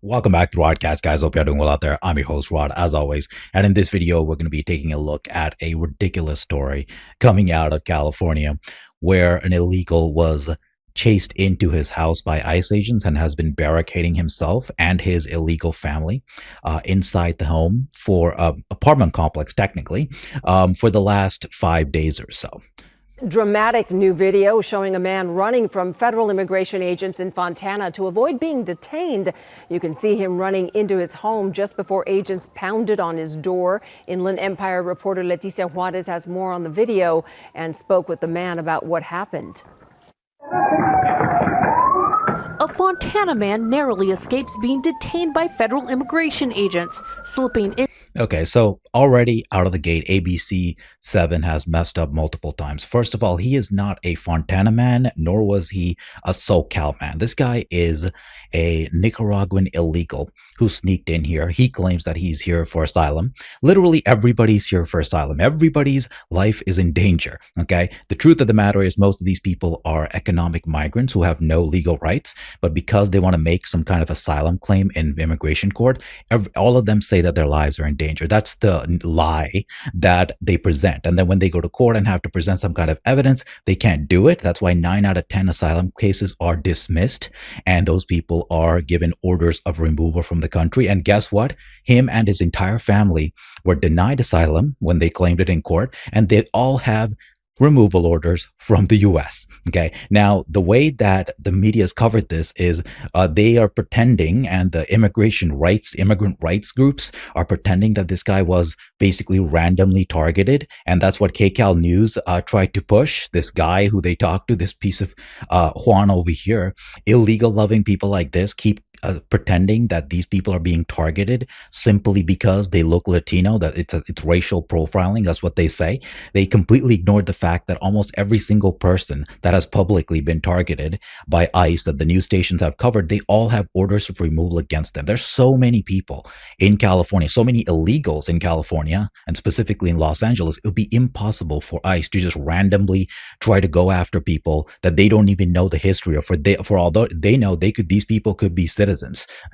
Welcome back to Rodecast, guys. Hope you're doing well out there. I'm your host, Rod, as always. And in this video, we're going to be taking a look at a ridiculous story coming out of California where an illegal was chased into his house by ICE agents and has been barricading himself and his illegal family inside the home for apartment complex, technically, for the last 5 days or so. Dramatic new video showing a man running from federal immigration agents in Fontana to avoid being detained. You can see him running into his home just before agents pounded on his door. Inland Empire reporter Leticia Juarez has more on the video and spoke with the man about what happened. A Fontana man narrowly escapes being detained by federal immigration agents, slipping in. Okay, so already out of the gate, ABC 7 has messed up multiple times. First of all, he is not a Fontana man, nor was he a SoCal man. This guy is a Nicaraguan illegal who sneaked in here. He claims that he's here for asylum. Literally, everybody's here for asylum. Everybody's life is in danger, okay? The truth of the matter is most of these people are economic migrants who have no legal rights, but because they want to make some kind of asylum claim in immigration court, all of them say that their lives are in danger. That's the lie that they present. And then when they go to court and have to present some kind of evidence, they can't do it. That's why 9 out of 10 asylum cases are dismissed. And those people are given orders of removal from the country. And guess what? Him and his entire family were denied asylum when they claimed it in court. And they all have removal orders from the US. Okay. Now, the way that the media has covered this is they are pretending, and the immigrant rights groups are pretending that this guy was basically randomly targeted. And that's what KCAL News tried to push. This guy who they talked to, this piece of Juan over here, illegal loving people like this keep pretending that these people are being targeted simply because they look Latino, that it's racial profiling. That's what they say. They completely ignored the fact that almost every single person that has publicly been targeted by ICE that the news stations have covered, they all have orders of removal against them. There's so many people in California, so many illegals in California, and specifically in Los Angeles, it would be impossible for ICE to just randomly try to go after people that they don't even know the history of. For although they know these people could be citizens.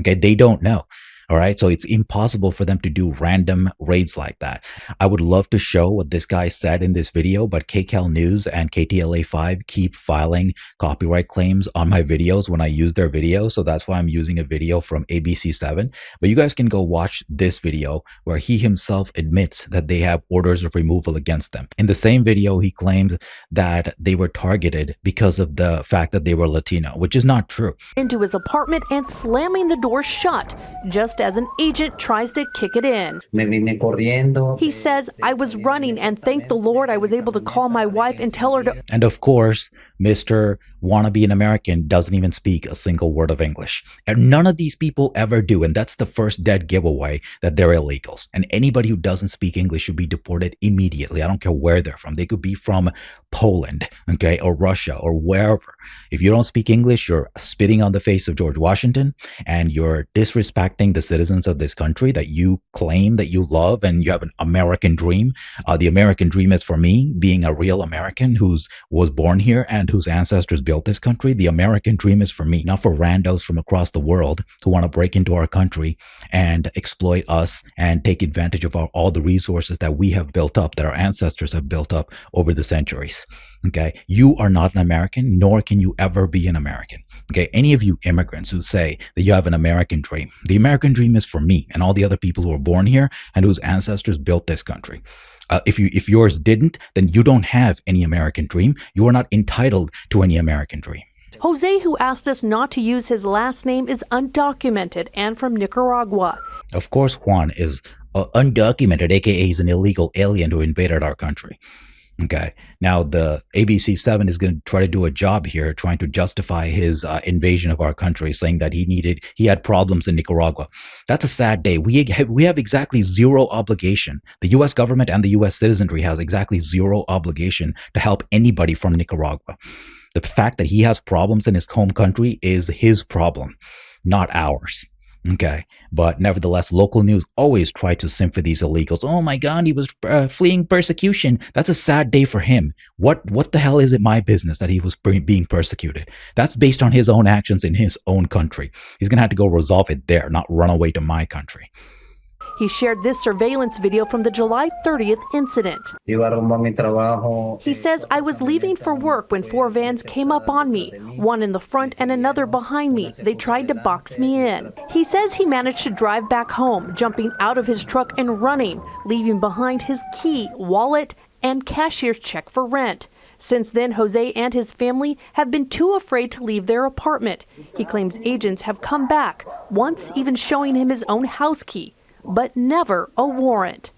Okay, they don't know. All right. So it's impossible for them to do random raids like that. I would love to show what this guy said in this video, but KCAL News and KTLA 5 keep filing copyright claims on my videos when I use their videos. So that's why I'm using a video from ABC 7. But you guys can go watch this video where he himself admits that they have orders of removal against them. In the same video, he claims that they were targeted because of the fact that they were Latino, which is not true. Into his apartment and slamming the door shut, just as an agent tries to kick it in. He says, "I was running and thank the Lord I was able to call my wife and tell her to..." And of course, Mr. Wanna Be an American doesn't even speak a single word of English. And none of these people ever do. And that's the first dead giveaway that they're illegals. And anybody who doesn't speak English should be deported immediately. I don't care where they're from. They could be from Poland, okay, or Russia, or wherever. If you don't speak English, you're spitting on the face of George Washington, and you're disrespecting the citizens of this country that you claim that you love, and you have an American dream. The American dream is for me, being a real American was born here and whose ancestors built this country. The American dream is for me, not for randos from across the world who want to break into our country and exploit us and take advantage of all the resources that we have built up, that our ancestors have built up over the centuries. Okay, you are not an American, nor can you ever be an American. Okay, any of you immigrants who say that you have an American dream, the American dream is for me and all the other people who were born here and whose ancestors built this country. If yours didn't, then you don't have any American dream. You are not entitled to any American dream. Jose, who asked us not to use his last name, is undocumented and from Nicaragua. Of course, Juan is undocumented, aka he's an illegal alien who invaded our country. Okay. Now, the ABC 7 is going to try to do a job here, trying to justify his invasion of our country, saying that he had problems in Nicaragua. That's a sad day. We have exactly zero obligation. The U.S. government and the U.S. citizenry has exactly zero obligation to help anybody from Nicaragua. The fact that he has problems in his home country is his problem, not ours. Okay. But nevertheless, local news always try to simp for these illegals. Oh my God, he was fleeing persecution. That's a sad day for him. What the hell is it my business that he was being persecuted? That's based on his own actions in his own country. He's going to have to go resolve it there, not run away to my country. He shared this surveillance video from the July 30th incident. He says, I was leaving for work when 4 vans came up on me, one in the front and another behind me. They tried to box me in. He says he managed to drive back home, jumping out of his truck and running, leaving behind his key, wallet, and cashier's check for rent. Since then, Jose and his family have been too afraid to leave their apartment. He claims agents have come back, once even showing him his own house key, but never a warrant.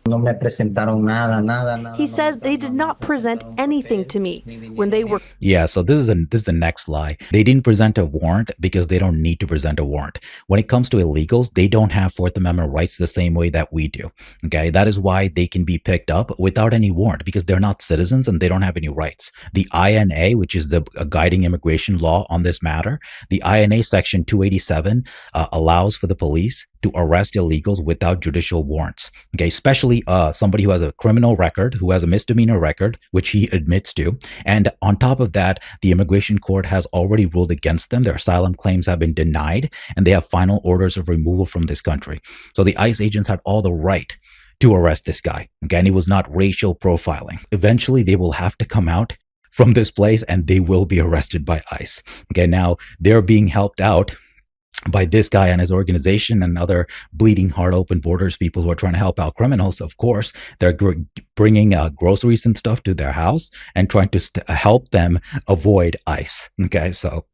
He says they did not present anything to me when they were. Yeah, so this is the next lie. They didn't present a warrant because they don't need to present a warrant. When it comes to illegals, they don't have Fourth Amendment rights the same way that we do. Okay, that is why they can be picked up without any warrant, because they're not citizens and they don't have any rights. The INA, which is the guiding immigration law on this matter, the INA section 287 allows for the police to arrest illegals without judicial warrants. Okay, especially somebody who has a criminal record, who has a misdemeanor record, which he admits to. And on top of that, the immigration court has already ruled against them. Their asylum claims have been denied, and they have final orders of removal from this country. So the ICE agents had all the right to arrest this guy. Okay, and he was not racial profiling. Eventually, they will have to come out from this place and they will be arrested by ICE. Okay, now they're being helped out by this guy and his organization and other bleeding heart open borders people who are trying to help out criminals. Of course, they're bringing groceries and stuff to their house and trying to help them avoid ICE. Okay, so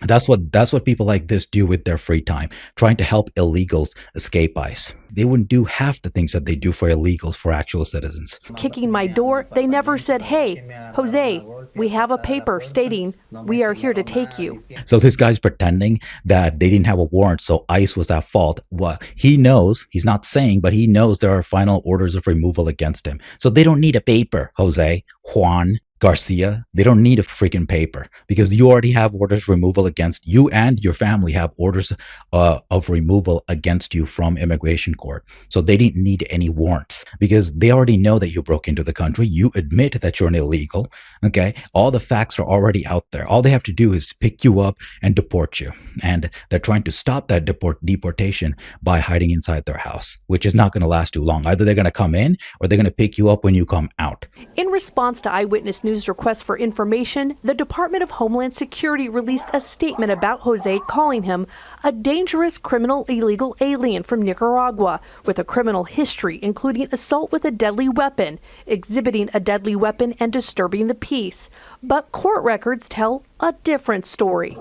that's what people like this do with their free time, trying to help illegals escape ICE. They wouldn't do half the things that they do for illegals for actual citizens. Kicking my door, they never said, hey, Jose, we have a paper stating we are here to take you. So this guy's pretending that they didn't have a warrant, so ICE was at fault. Well, he knows, he's not saying, but he knows there are final orders of removal against him. So they don't need a paper, Jose, Juan, Garcia. They don't need a freaking paper because you already have orders of removal against you, and your family have orders of removal against you from immigration court. So they didn't need any warrants because they already know that you broke into the country. You admit that you're an illegal. Okay. All the facts are already out there. All they have to do is pick you up and deport you. And they're trying to stop that deportation by hiding inside their house, which is not going to last too long. Either they're going to come in or they're going to pick you up when you come out. In response to Eyewitness News requests for information, the Department of Homeland Security released a statement about Jose, calling him a dangerous criminal illegal alien from Nicaragua with a criminal history, including assault with a deadly weapon, exhibiting a deadly weapon, and disturbing the peace. But court records tell a different story.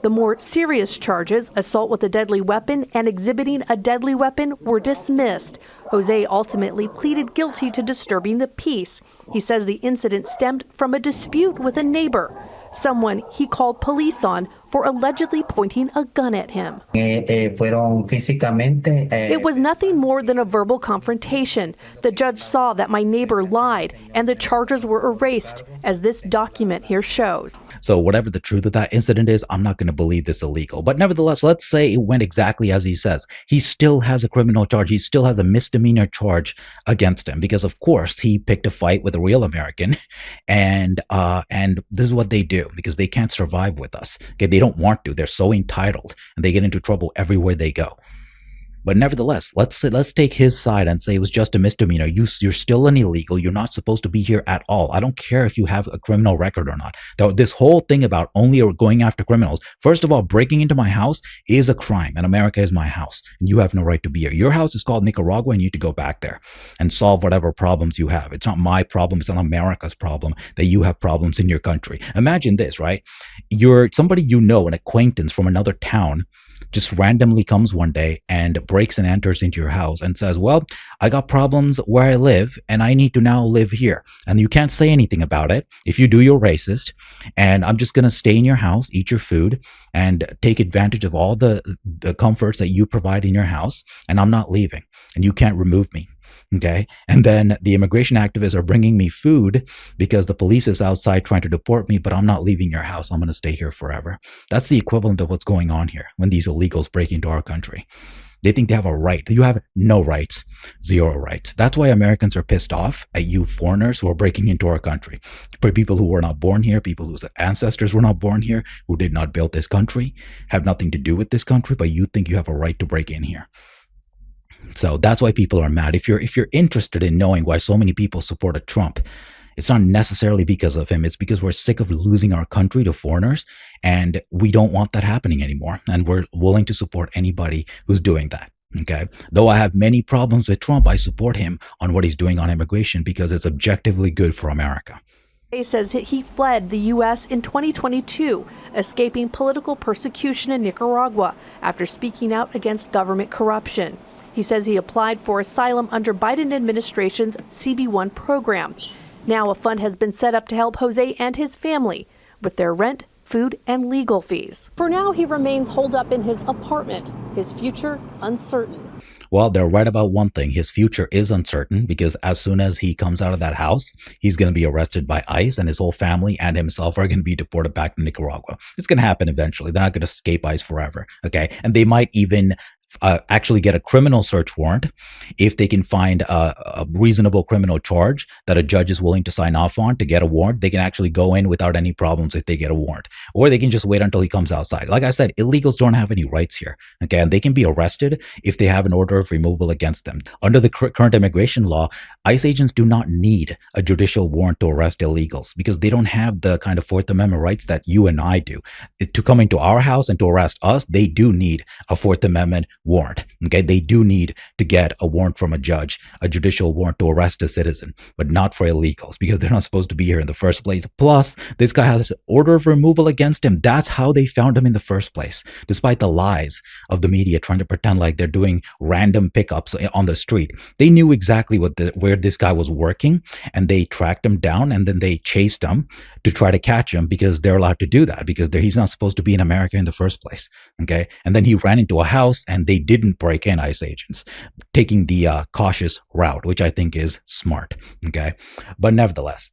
The more serious charges, assault with a deadly weapon and exhibiting a deadly weapon, were dismissed. Jose ultimately pleaded guilty to disturbing the peace. He says the incident stemmed from a dispute with a neighbor, someone he called police on for allegedly pointing a gun at him. It was nothing more than a verbal confrontation. The judge saw that my neighbor lied and the charges were erased, as this document here shows. So whatever the truth of that incident is, I'm not going to believe this illegal. But nevertheless, let's say it went exactly as he says. He still has a criminal charge. He still has a misdemeanor charge against him because, of course, he picked a fight with a real American, and this is what they do because they can't survive with us. Okay, they don't want to. They're so entitled, and they get into trouble everywhere they go. But nevertheless, let's take his side and say it was just a misdemeanor. You're still an illegal. You're not supposed to be here at all. I don't care if you have a criminal record or not. This whole thing about only going after criminals, first of all, breaking into my house is a crime, and America is my house, and you have no right to be here. Your house is called Nicaragua, and you need to go back there and solve whatever problems you have. It's not my problem. It's not America's problem that you have problems in your country. Imagine this, right? You're somebody you know, an acquaintance from another town, just randomly comes one day and breaks and enters into your house and says, well, I got problems where I live and I need to now live here. And you can't say anything about it. If you do, you're racist. And I'm just going to stay in your house, eat your food, and take advantage of all the comforts that you provide in your house. And I'm not leaving. And you can't remove me. Okay. And then the immigration activists are bringing me food because the police is outside trying to deport me, but I'm not leaving your house. I'm going to stay here forever. That's the equivalent of what's going on here when these illegals break into our country. They think they have a right. You have no rights, zero rights. That's why Americans are pissed off at you foreigners who are breaking into our country. For people who were not born here, people whose ancestors were not born here, who did not build this country, have nothing to do with this country, but you think you have a right to break in here. So that's why people are mad. If you're interested in knowing why so many people supported Trump, it's not necessarily because of him. It's because we're sick of losing our country to foreigners, and we don't want that happening anymore. And we're willing to support anybody who's doing that. Okay. Though I have many problems with Trump, I support him on what he's doing on immigration because it's objectively good for America. He says he fled the U.S. in 2022, escaping political persecution in Nicaragua after speaking out against government corruption. He says he applied for asylum under Biden administration's CB1 program. Now a fund has been set up to help Jose and his family with their rent, food, and legal fees. For now, he remains holed up in his apartment, his future uncertain. Well, they're right about one thing. His future is uncertain because as soon as he comes out of that house, he's going to be arrested by ICE, and his whole family and himself are going to be deported back to Nicaragua. It's going to happen eventually. They're not going to escape ICE forever. Okay. And they might even actually get a criminal search warrant if they can find a reasonable criminal charge that a judge is willing to sign off on to get a warrant. They can actually go in without any problems if they get a warrant, or they can just wait until he comes outside. Like I said, illegals don't have any rights here. Okay. And they can be arrested if they have an order of removal against them. Under the current immigration law, ICE agents do not need a judicial warrant to arrest illegals because they don't have the kind of Fourth Amendment rights that you and I do. To come into our house and to arrest us, they do need a Fourth Amendment warrant. Okay. They do need to get a warrant from a judge, a judicial warrant to arrest a citizen, but not for illegals because they're not supposed to be here in the first place. Plus, this guy has an order of removal against him. That's how they found him in the first place, despite the lies of the media trying to pretend like they're doing random pickups on the street. They knew exactly where this guy was working, and they tracked him down, and then they chased him to try to catch him because they're allowed to do that because he's not supposed to be in America in the first place. Okay. And then he ran into a house and they didn't break in, ICE agents, taking the cautious route, which I think is smart. Okay. But nevertheless,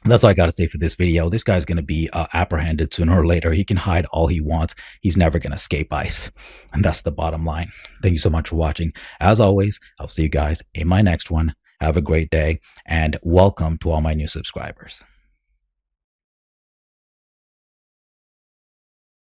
that's all I got to say for this video. This guy's going to be apprehended sooner or later. He can hide all he wants. He's never going to escape ICE. And that's the bottom line. Thank you so much for watching. As always, I'll see you guys in my next one. Have a great day and welcome to all my new subscribers.